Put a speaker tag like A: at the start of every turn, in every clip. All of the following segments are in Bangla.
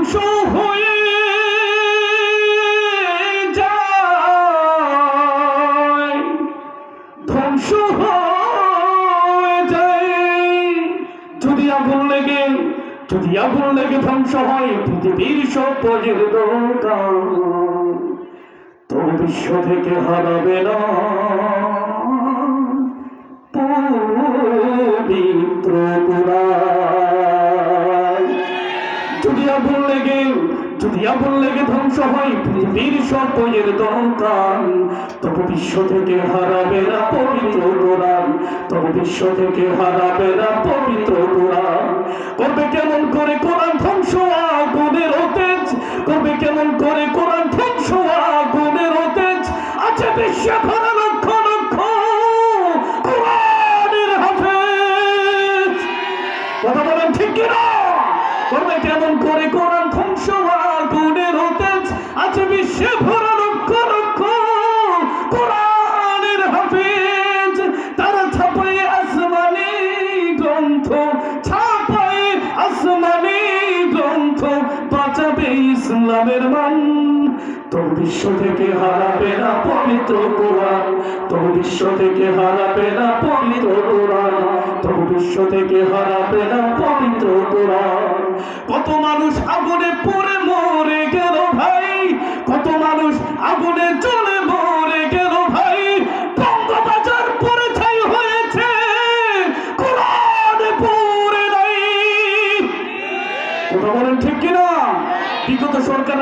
A: ধ্বংস হয়ে যায়, ধ্বংস হয়ে যায়। যদি আগুন লেগে ধ্বংস হয় পৃথিবীর সব দোকান, তবু বিশ্ব থেকে হারাবে না পবিত্র কোরআন। যদি আগুন লেগে ধ্বংস হয় পৃথিবীর সব দোকান, তবু বিশ্ব থেকে হারাবে না পবিত্র কোরআন, তবু বিশ্ব থেকে হারাবে না পবিত্র কোরআন। করবে কেমন করে কোরআন ধ্বংস আগুনের অতেজ, করবে কেমন করে কোরআন ধ্বংস আগুনের অতেজ। আছে বিশ্ব ভরা লক্ষ লক্ষ কোরআনের হাফেজ। কথা বলেন ঠিক কিনা? করবে কেমন করে কোরআন ধ্বংস আগুনের অতেজ। আছে বিশ্ব ভরা লক্ষ লক্ষ কোরআনের হাফেজ। তারা ছাপায় আসমানি গ্রন্থ, ছাপায় আসমানি গ্রন্থ, বাঁচাবে ইসলামের মান। তোর বিশ্ব থেকে হারাবে না পবিত্র কোরআন, তোর বিশ্ব থেকে হারাবে না পবিত্র কোরআন, তোর বিশ্ব থেকে হারাবে না পবিত্র কোরআন। কত মানুষ আগুনে পড়ে মরে গেল ভাই, কত মানুষ আগুনে চলে মরে গেল ভাই। বঙ্গবাজার পড়ে ছাই হয়েছে, কোরআন পড়ে নাই। কথা বলেন ঠিক কিনা? বিগত সরকার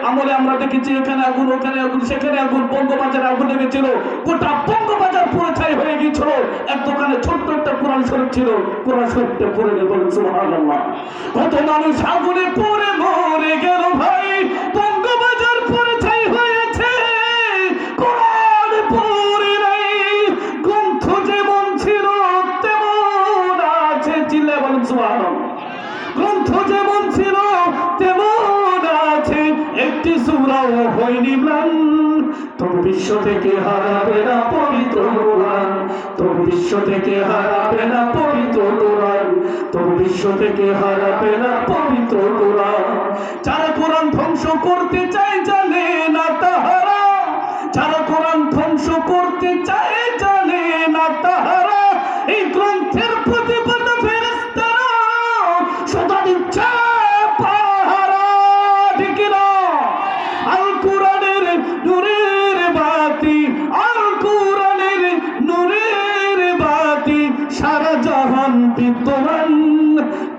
A: আমলে আমরা দেখেছি এখানে আগুন, ওখানে আগুন, সেখানে আগুন, বঙ্গবাজারে আগুন লেগেছিল, গোটা বঙ্গবাজার পুরো ছাই হয়ে গিয়েছিল। এক দোকানে ছোট্ট একটা কোরআন শরীফ ছিল, কোরআন শরীফটা পড়ে নিয়ে বলেন সুবহানাল্লাহ। কত মানুষ আগুনে পড়ে মরে গেল ভাই, বঙ্গবাজার পুরো ছাই হয়েছে, কোরআন পড়ে নাই। গ্রন্থ যেমন ছিল তেমন আছে, চিল্লায় বলেন সুবহানাল্লাহ। গ্রন্থ যেমন ছিল তেমন আছে, একটি সূরাও হয়নি ম্লান। তবু বিশ্ব থেকে হারাবে না পবিত্র কোরআন, তবু বিশ্ব থেকে হারাবে না পবিত্র কোরআন, তবু বিশ্ব থেকে হারাবে না পবিত্র কোরআন। যারা কোরআন ধ্বংস করতে চায় জানে না তাহারা, যারা কোরআন ধ্বংস করতে চায় জানে না তাহারা। এই গ্রন্থের প্রতিবাদ ফেরেশতারা সদা দিচ্ছে পাহারা। ঠিক না? আল কোরআনের নূরের বাতি, আল কোরআনের নূরের বাতি সারা জাহান বিদ্যমান।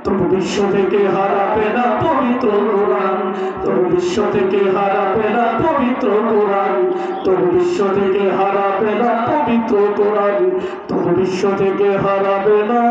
A: তবু বিশ্ব থেকে হারাবে না পবিত্র কোরআন, তবু বিশ্ব থেকে হারাবে না পবিত্র কোরআন, তবু বিশ্ব থেকে হারাবে না পবিত্র কোরআন, তবু বিশ্ব থেকে হারাবে না।